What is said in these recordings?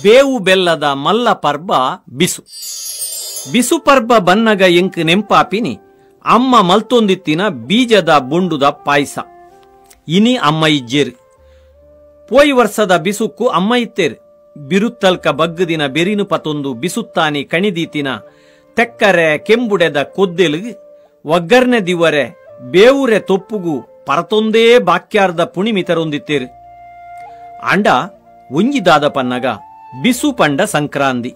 ಬೇವು ಬೆಲ್ಲದ ಮಲ್ಲ ಪರ್ಬ ಬಿಸು. ಬಿಸು ಪರ್ಬ ಬನ್ನಗ ಎಂಕ್ ನೆಂಪಾಪಿನಿ ಅಮ್ಮ ಮಲ್ತೊಂದಿತ್ತಿನ ಬೀಜದ ಬುಂಡುದ ಪಾಯಸ ಇನಿ ಅಮ್ಮ ಇಜ್ಜೇರು. ಪೋಯಿ ವರ್ಷದ ಬಿಸುಕ್ಕು ಅಮ್ಮ ಇತ್ತೇರು. ಬಿರುತ್ತಲ್ಕ ಬಗ್ಗದಿನ ಬೆರಿನು ಪತೊಂದು ಬಿಸುತ್ತಾನಿ ಕಣಿದೀತಿನ ತೆಕ್ಕರೆ ಕೆಂಬುಡೆದ ಕೊದ್ದೆಲುಗು ಒಗ್ಗರ್ನೆ ದಿವರೆ ಬೇವುರೆ ತೊಪ್ಪುಗು ಪರತೊಂದೇ ಬಾಕ್ಯಾರ್ದ ಪುಣಿಮಿತರೊಂದಿತ್ತೇರು. ಅಂಡ ಒಂಜಿದಾದ ಪನ್ನಗ ಬಿಸು ಪಂಡ ಸಂಕ್ರಾಂತಿ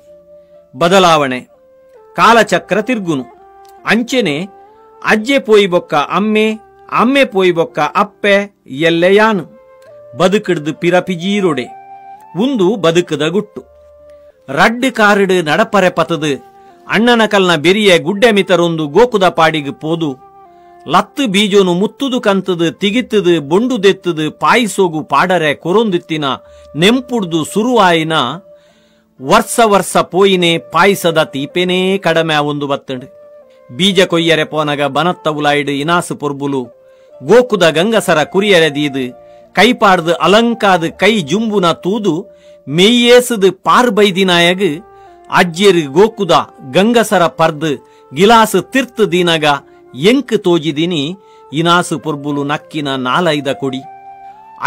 ಬದಲಾವಣೆ ಕಾಲಚಕ್ರ ತಿರ್ಗುನು. ಅಂಚೆನೆ ಅಜ್ಜೆ ಪೋಯಿ ಬೊಕ್ಕ ಅಮ್ಮೆ, ಅಮ್ಮೆ ಪೋಯಿ ಬೊಕ್ಕ ಅಪ್ಪೆ ಎಲ್ಲೆಯಾನು ಬದುಕಿಡ್ದು ಪಿರಪಿಜೀರೊಡೆ ಉಂದು ಬದುಕದ ಗುಟ್ಟು. ರಡ್ಡು ಕಾರಿಡು ನಡಪರೆ ಪತದು ಅಣ್ಣನ ಕಲ್ನ ಬೆರಿಯ ಗುಡ್ಡೆ ಮಿತರೊಂದು ಗೋಕುದ ಪಾಡಿಗೆ ಪೋದು ಲತ್ತು ಬೀಜೋನು ಮುತ್ತುದು ಕಂತದು ತಿಗಿತದು ಬೊಂಡುದೆತ್ತದು ಪಾಯಿಸೋಗು ಪಾಡರೆ ಕೊರೊಂದಿತ್ತಿನ ನೆಂಪುಡ್ದು ಸುರುವಾಯಿನ ವರ್ಷ ವರ್ಷ ಪೋಯಿನೇ ಪಾಯಿಸದ ತೀಪೆನೇ ಕಡಮೆ ಒಂದು ಬತ್ತಂಡು. ಬೀಜ ಕೊಯ್ಯರೆ ಪೋನಗ ಬನತ್ತ ಉಲಾಯಿಡು ಇನಾಸು ಪೊರ್ಬುಲು ಗೋಕುದ ಗಂಗಸರ ಕುರಿಯರೆದೀದು ಕೈಪಾಡ್ದು ಅಲಂಕಾದು ಕೈ ಜುಂಬುನ ತೂದು ಮೆಯ್ಯೇಸದು ಪಾರ್ಬೈದಿನಾಯಗ್ ಅಜ್ಜೇರು ಗೋಕುದ ಗಂಗಸರ ಪರ್ದು ಗಿಲಾಸು ತಿರ್ತು ದೀನಗ ಎಂಕ್ ತೋಜಿದಿನಿ ಇನಾಸು ಪೊರ್ಬುಲು ನಕ್ಕಿನ ನಾಲೈದ ಕೊಡಿ.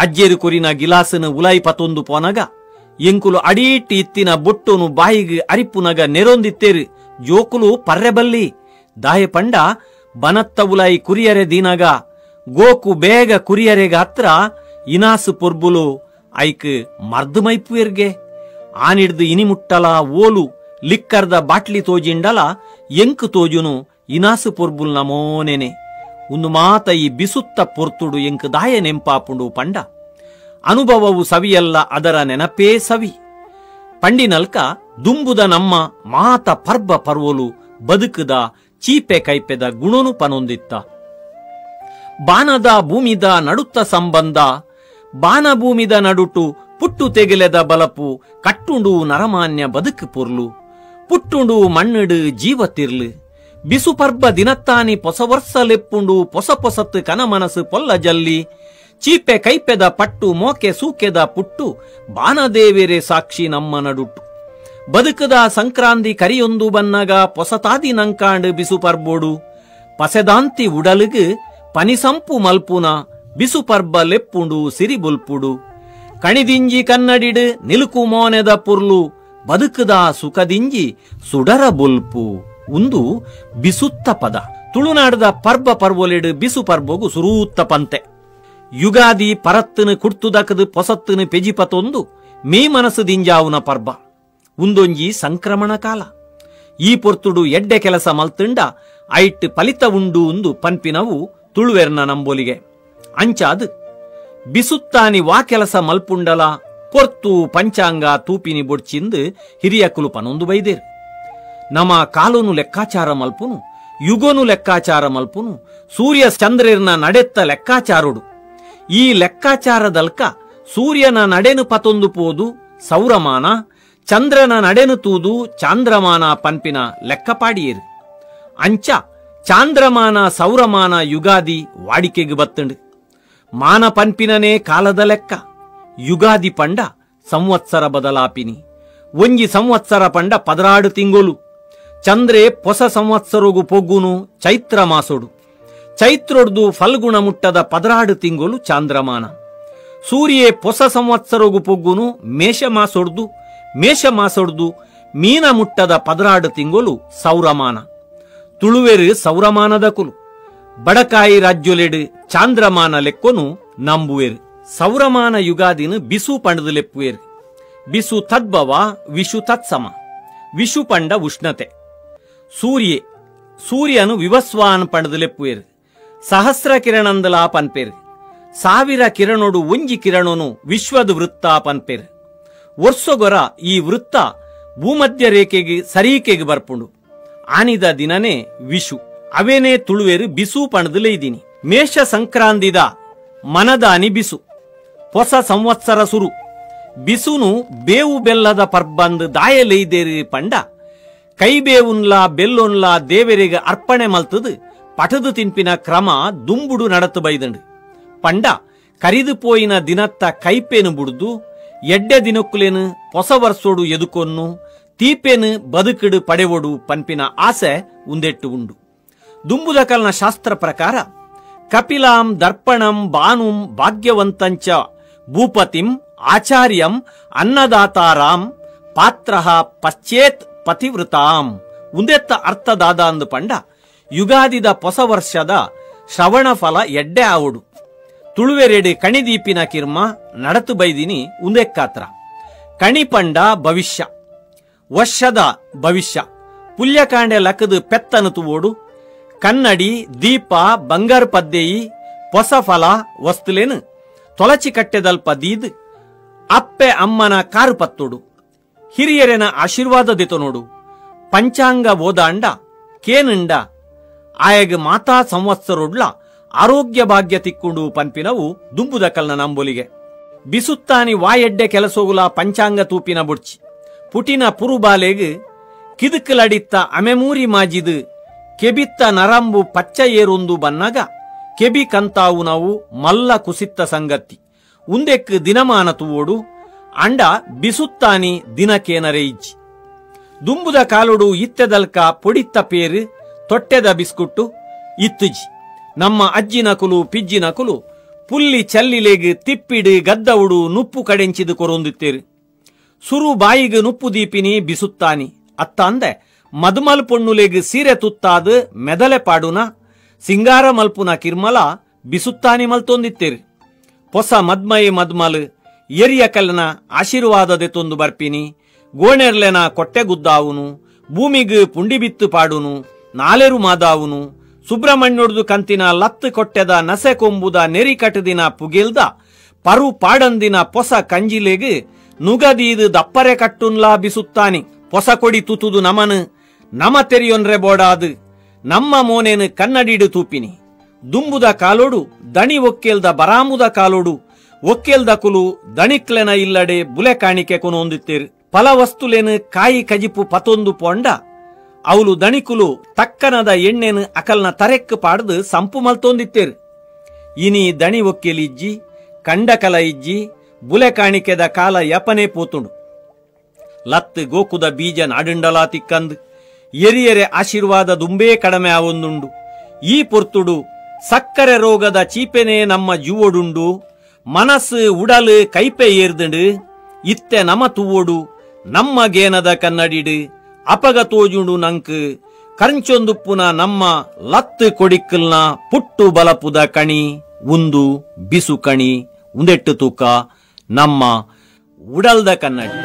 ಅಜ್ಜೇರು ಕೊರಿನ ಗಿಲಾಸನ ಉಲಾಯಿ ಪತೊಂದು ಪೋನಗ ಎಂಕುಲು ಅಡೀಟ್ ಇತ್ತಿನ ಬೊಟ್ಟೋನು ಬಾಯಿಗೆ ಅರಿಪುನಗ ನೆರೊಂದಿತ್ತೇರು ಜೋಕುಲು ಪರ್ರೆಬಲ್ಲಿ ದಾಯ ಪಂಡ ಬನತ್ತ ಉಲಾಯಿ ಕುರಿಯರೆ ದೀನಗ ಗೋಕು ಬೇಗ ಕುರಿಯರೆಗ ಹತ್ರ ಇನಾಸು ಪೊರ್ಬುಲು ಐಕ್ ಮರ್ದು ಮೈಪುಯರ್ಗೆ ಆನಿಡ್ದು ಇನಿ ಮುಟ್ಟಲ ಓಲು ಲಿಕ್ಕರ್ದ ಬಾಟ್ಲಿ ತೋಜಿಂಡಲ ಎಂಕ್ ತೋಜುನು ಇನಾಸು ಪೊರ್ಬುಲ್ ನಮೋನೆನೆ ಒಂದು ಮಾತ ಈ ಬಿಸುತ್ತ ಪೊರ್ತುಡು ಎಂಕ್ ದಾಯ ನೆಂಪಾಪುಂಡು ಪಂಡ ಅನುಭವವು ಸವಿಯಲ್ಲ ಅದರ ನೆನಪೇ ಸವಿ. ಪಂಡಿನಲ್ಕ ದುಂಬುದ ನಮ್ಮ ಮಾತ ಪರ್ಬ ಪರ್ವೊಲು ಬದುಕುದ ಚೀಪೆ ಕೈಪೆದ ಗುಣನು ಪನೊಂದಿತ್ತ. ಬಾನದ ಭೂಮಿದ ನಡುತ್ತ ಸಂಬಂಧ ಬಾನ ಭೂಮಿದ ನಡುಟು ಪುಟ್ಟು ತೆಗೆಲೆದ ಬಲಪು ಕಟ್ಟುಂಡು ನರಮಾನ್ಯ ಬದುಕು ಪೊರ್ಲು ಪುಟ್ಟುಂಡು ಮಣ್ಣಿಡು ಜೀವತಿರ್ಲು ಬಿಸು ಪರ್ಬ ದಿನತ್ತಾನಿ ಪೊಸ ವರ್ಷ ಲೆಪ್ಪುಂಡು ಪೊಸ ಪೊಸತ್ತು ಕನಮನಸು ಪೊಲ್ಲ ಜಲ್ಲಿ ಚೀಪೆ ಕೈಪೆದ ಪಟ್ಟು ಮೋಕೆ ಸೂಕೆದ ಪುಟ್ಟು ಬಾನದೇವೇರೆ ಸಾಕ್ಷಿ ನಮ್ಮ ನಡುಟ್ಟು. ಬದುಕದ ಸಂಕ್ರಾಂತಿ ಕರಿಯೊಂದು ಬನ್ನಗ ಪೊಸತಾದಿ ನಂಕಾಂಡು ಬಿಸು ಪರ್ಬೋಡು ಪಸೆದಾಂತಿ ಉಡಲುಗು ಪನಿಸಂಪು ಮಲ್ಪುನ ಬಿಸು ಪರ್ಬ ಲೆಪ್ಪುಂಡು ಸಿರಿಬುಲ್ಪುಡು ಕಣಿದಿಂಜಿ ಕನ್ನಡಿಡು ನಿಲುಕು ಮೋನೆದ ಪುರ್ಲು ಬದುಕದ ಸುಖದಿಂಜಿ ಸುಡರ ಬುಲ್ಪು ಒಂದು ಬಿಸುತ್ತ ಪದ. ತುಳುನಾಡದ ಪರ್ಬ ಪರ್ವೊಲೆಡು ಬಿಸು ಪರ್ಬೊಗು ಸುರೂತ್ತ ಪಂತೆ. ಯುಗಾದಿ ಪರತ್ತನು ಕುಡ್ತುದಕದು ಪೊಸತ್ತನು ಪೆಜಿಪತೊಂದು ಮೇ ಮನಸ್ಸು ದಿಂಜಾವುನ ಪರ್ಬ ಉಂದೊಂಜಿ ಸಂಕ್ರಮಣ ಕಾಲ. ಈ ಪೊರ್ತುಡು ಎಡ್ಡೆ ಕೆಲಸ ಮಲ್ತಂಡ ಐಟ್ ಫಲಿತ ಉಂಡು ಉಂದು ಪನ್ಪಿನವು ತುಳುವೆರ್ನ ನಂಬೋಲಿಗೆ ಅಂಚಾದು ಬಿಸುತ್ತಾನಿ ವಾ ಕೆಲಸ ಮಲ್ಪುಂಡಲ ಪೊರ್ತು ಪಂಚಾಂಗ ತೂಪಿನಿ ಬೊಡ್ಚಿಂದು ಹಿರಿಯಕುಲು ಪನೊಂದು ಬೈದೇರು. ನಮ ಕಾಲೋನು ಲೆಕ್ಕಾಚಾರ ಮಲ್ಪುನು ಯುಗೋನು ಲೆಕ್ಕಾಚಾರ ಮಲ್ಪುನು ಸೂರ್ಯ ಚಂದ್ರರ್ನ ನಡೆತ್ತ ಲೆಕ್ಕಾಚಾರೋಡು. ಈ ಲೆಕ್ಕಾಚಾರದಲ್ಕ ಸೂರ್ಯನ ನಡೆನು ಪತೊಂದು ಪೋದು ಸೌರಮಾನ ಚಂದ್ರನ ನಡೆನು ತೂದು ಚಾಂದ್ರಮಾನ ಪನ್ಪಿನ ಲೆಕ್ಕಪಾಡಿಯೇರು. ಅಂಚ ಚಾಂದ್ರಮಾನ ಸೌರಮಾನ ಯುಗಾದಿ ವಾಡಿಕೆಗೆ ಬತ್ತಂಡು. ಮಾನ ಪನ್ಪಿನನೇ ಕಾಲದ ಲೆಕ್ಕ. ಯುಗಾದಿ ಪಂಡ ಸಂವತ್ಸರ ಬದಲಾಪಿನಿ ಒಂಜಿ ಸಂವತ್ಸರ ಪಂಡ 16 ತಿಂಗೋಲು. ಚಂದ್ರೆ ಪೊಸ ಸಂವತ್ಸರಗು ಪೊಗ್ಗುನು ಚೈತ್ರ ಮಾಸೊಡು. ಚೈತ್ರೊಡ್ದು ಫಲ್ಗುಣ ಮುಟ್ಟದ 16 ತಿಂಗೋಲು ಚಾಂದ್ರಮಾನ. ಸೂರ್ಯೆ ಪೊಸ ಸಂವತ್ಸರಗು ಪೊಗ್ಗುನು ಮೇಷ ಮಾಸೊಡ್ದು ಮೇಷ ಮಾಸೊಡ್ದು ಮೀನ ಮುಟ್ಟದ 16 ತಿಂಗೋಲು ಸೌರಮಾನ. ತುಳುವೆರು ಸೌರಮಾನದ ಕುಲು. ಬಡಕಾಯಿ ರಾಜ್ಯೊಲೆಡು ಚಾಂದ್ರಮಾನ ಲೆಕ್ಕೊನು ನಂಬುವೆರು. ಸೌರಮಾನ ಯುಗಾದಿನು ಬಿಸು ಪಂಡದು ಲೆಪ್ಪುವೆರು. ಬಿಸು ತದ್ಭವ ವಿಷು ತತ್ಸಮ. ವಿಷು ಪಂಡ ಉಷ್ಣತೆ. ಸೂರ್ಯನು ವಿವಸ್ವಾನ್ ಪಂಡದು ಲೆಪ್ಪುವೆರು. ಸಹಸ್ರ ಕಿರಣಂದಲ ಪನ್ಪೇರು. 1000 ಕಿರಣೊಡು ಒಂಜಿ ಕಿರಣನು ವಿಶ್ವದ ವೃತ್ತ ಪನ್ಪೇರು. ವರ್ಷಗೊರ ಈ ವೃತ್ತ ಭೂಮಧ್ಯ ರೇಖೆಗೆ ಸರೀಕೆಗೆ ಬರ್ಪುಂಡು. ಆನಿದ ದಿನನೇ ವಿಷು. ಅವೇನೇ ತುಳುವೆರು ಬಿಸು ಪಣದಲೇ ಇದ್ದೀನಿ. ಮೇಷ ಸಂಕ್ರಾಂತಿದ ಮನದ ಅನಿಬಿಸು ಹೊಸ ಸಂವತ್ಸರ ಸುರು. ಬಿಸುನು ಬೇವು ಬೆಲ್ಲದ ಪರ್ಬಂದ್ ದಾಯಲೈದೇರಿ ಪಂಡ ಕೈಬೇವುನ್ಲಾ ಬೆಲ್ಲೊನ್ಲಾ ದೇವರಿಗೆ ಅರ್ಪಣೆ ಮಲ್ತದು ಪಟದು ತಿನ್ಪಿನ ಕ್ರಮ ದುಂಬುಡು ನಡತು ಬೈದಂಡು. ಪಂಡ ಕರಿದು ಪೋಯಿನ ದಿನತ್ತ ಕೈಪೇನು ಬುಡ್ದು ಎಡ್ಡೆ ದಿನಕ್ಕುಲೇನು ಹೊಸ ವರ್ಷೋಡು ಎದುಕೊನ್ನು ತೀಪೇನು ಬದುಕಿಡು ಪಡೆವೋಡು ಪನ್ಪಿನ ಆಸೆ ಉಂದೆಟ್ಟು ಉಂಡು. ದುಂಬುದಕಲ್ನ ಶಾಸ್ತ್ರ ಪ್ರಕಾರ ಕಪಿಲಾಂ ದರ್ಪಣಂ ಬಾನುಂ ಭಾಗ್ಯವಂತಂಚ ಭೂಪತಿಂ ಆಚಾರ್ಯಂ ಅನ್ನದಾತಾರಾಂ ಪಾತ್ರಃ ಪಶ್ಚೇತ್ ಪತಿವೃತಾಂ ಉಂದೆತ್ತ ಅರ್ಥದಾದ ಅಂದು ಪಂಡ ಯುಗಾದಿದ ಹೊಸ ವರ್ಷದ ಶ್ರವಣ ಫಲ ಎಡ್ಡೆ ಆವುಡು. ತುಳುವೆರೆಡೆ ಕಣಿದೀಪಿನ ಕಿರ್ಮ ನಡತು ಬೈದಿನಿ ಉಂದೆಕ್ಕಾತ್ರ. ಕಣಿಪಂಡ ಭವಿಷ್ಯ, ವರ್ಷದ ಭವಿಷ್ಯ ಪುಲ್ಯಕಾಂಡೆ ಲಕ್ಕದು ಪೆತ್ತನು ತುವೋಡು. ಕನ್ನಡಿ ದೀಪ ಬಂಗಾರ ಪದ್ದೆಯಿ ಹೊಸ ಫಲ ವಸ್ತುಲೇನು ತೊಲಚಿ ಕಟ್ಟೆದಲ್ಪ ದೀದ್ ಅಪ್ಪೆ ಅಮ್ಮನ ಕಾರು ಪತ್ತೋಡು. ಹಿರಿಯರೆನ ಆಶೀರ್ವಾದ ದೆತು ನೋಡು. ಪಂಚಾಂಗ ಓದಾಂಡ ಕೇನುಂಡ ಆಯಗ ಮಾತಾ ಸಂವತ್ಸರೊಡ್ಲ ಆರೋಗ್ಯ ಭಾಗ್ಯ ತಿಕ್ಕೊಂಡು ಪನ್ಪಿನವು ದುಂಬುದಕಲ್ನ ನಂಬೊಲಿಗೆ. ಬಿಸುತ್ತಾನಿ ವಾಯೆಡ್ಡೆ ಕೆಲಸೋಗುಲ ಪಂಚಾಂಗ ತೂಪಿನ ಬುಡ್ಚಿ ಪುಟಿನ ಪುರುಬಾಲೆಗ್ ಕಿದುಕಲಡಿತ್ತ ಅಮೆಮೂರಿ ಮಾಜಿದು ಕೆಬಿತ್ತ ನರಂಬು ಪಚ್ಚ ಏರೊಂದು ಬನ್ನಗ ಕೆಬಿ ಕಂತಾವು ನಾವು ಮಲ್ಲ ಕುಸಿತ್ತ ಸಂಗತಿ ಉಂದೆಕ್ ದಿನಮಾನ ತುವೋಡು. ಅಂಡ ಬಿಸುತ್ತಾನಿ ದಿನಕೇನರೆ ಇಜ್ಜಿ ದುಂಬುದ ಕಾಲುಡು ಇತ್ತೆದಲ್ಕ ಪೊಡಿತ್ತ ಪೇರು ತೊಟ್ಟೆದ ಬಿಸ್ಕುಟ್ಟು ಇತ್ತುಜಿ. ನಮ್ಮ ಅಜ್ಜಿನ ಕುಲು ಪಿಜ್ಜಿನ ಕುಲು ಪುಲ್ಲಿ ಚಲ್ಲಿಲೆಗ್ ತಿಪ್ಪಿಡು ಗದ್ದವುಡು ನುಪ್ಪು ಕಡೆಂಚಿದು ಕೊರೊಂದಿತ್ತೇರು. ಸುರು ಬಾಯಿಗೆ ನುಪ್ಪು ದೀಪಿನಿ ಬಿಸುತ್ತಾನಿ ಅತ್ತ ಅಂದೆ ಮದ್ಮಲ್ ಪೊಣ್ಣುಲೆಗ್ ಸೀರೆ ತುತ್ತಾದು ಮೆದಲೆ ಪಾಡುನ ಸಿಂಗಾರ ಮಲ್ಪುನ ಕಿರ್ಮಲ ಬಿಸುತ್ತಾನಿ ಮಲ್ತೊಂದಿತ್ತೇರು. ಹೊಸ ಮದ್ಮಯಿ ಮದ್ಮಲ್ ಎರಿಯ ಕಲ್ಲನ ಆಶೀರ್ವಾದದೆ ತೊಂದು ಬರ್ಪಿನಿ. ಗೋಣೆರ್ಲೆನ ಕೊಟ್ಟೆಗುದ್ದಾವುನು ಭೂಮಿಗ್ ಪುಂಡಿ ಬಿತ್ತು ಪಾಡುನು ನಾಲೆರು ಮಾದಾವುನು. ಸುಬ್ರಹ್ಮಣ್ಯೊಡ್ದು ಕಂತಿನ ಲತ್ತು ಕೊಟ್ಟೆದ ನಸೆ ಕೊಂಬುದ ನೆರಿ ಕಟದಿನ ಪುಗಿಲ್ದ ಪರು ಪಾಡಂದಿನ ಪೊಸ ಕಂಜಿಲೆಗ್ ನುಗದೀದು ದಪ್ಪರೆ ಕಟ್ಟುನ್ಲಾ ಬಿಸುತ್ತಾನಿ. ಪೊಸ ಕೊಡಿ ತುತುದು ನಮನು ನಮ ತೆರಿಯೊನ್ರೆ ಬೋಡಾದು ನಮ್ಮ ಮೋನೇನು ಕನ್ನಡಿಡು ತೂಪಿನಿ. ದುಂಬುದ ಕಾಲೋಡು ದಣಿ ಒಕ್ಕೆಲ್ದ ಬರಾಮುದ ಕಾಲೋಡು ಒಕ್ಕೆಲ್ದ ಕುಲು ದಣಿಕ್ಲೆನ ಇಲ್ಲಡೆ ಬುಲೆ ಕಾಣಿಕೆ ಕೊನೊಂದಿತ್ತೇರು. ಫಲವಸ್ತುಲೇನು ಕಾಯಿ ಕಜಿಪು ಪತೊಂದು ಪೊಂಡ ಅವಳು ದಣಿಕುಲು ತಕ್ಕನದ ಎಣ್ಣೆನು ಅಕಲ್ನ ತರೆಕ್ ಪಾಡ್ದು ಸಂಪು ಮಲ್ತೊಂದಿತ್ತೇರು. ಇನಿ ದಣಿ ಒಕ್ಕೆಲಿಜ್ಜಿ ಕಂಡಕಲ ಇಜ್ಜಿ ಬುಲೆ ಕಾಣಿಕೆದ ಕಾಲ ಯಪನೆ ಪೋತುಂಡು. ಲತ್ ಗೋಕುದ ಬೀಜ ನಾಡುಂಡಲಾ ತಿಕ್ಕಂದು ಎರಿಯರೆ ಆಶೀರ್ವಾದ ದುಂಬೇ ಕಡಿಮೆ ಆವೊಂದುಂಡು. ಈ ಪೊರ್ತುಡು ಸಕ್ಕರೆ ರೋಗದ ಚೀಪೆನೆ ನಮ್ಮ ಜೀವೋಡುಂಡು. ಮನಸ್ಸು ಉಡಲು ಕೈಪೆ ಏರ್ದುಂಡು ಇತ್ತೆ ನಮ ತುವೋಡು ನಮ್ಮ ಗೇನದ ಕನ್ನಡಿಡು ಅಪಗ ತೋಜುಂಡು ನಂಕ್ ಕರ್ಚೊಂದುಪ್ಪುನ ನಮ್ಮ ಲತ್ತು ಕೊಡಿಕ್ಕಲ್ನ ಪುಟ್ಟು ಬಲಪುದ ಕಣಿ ಉಂದು ಬಿಸು ಕಣಿ ಉಂದೆಟ್ಟು ತೂಕ ನಮ್ಮ ಉಡಲ್ದ ಕನ್ನಡಿ.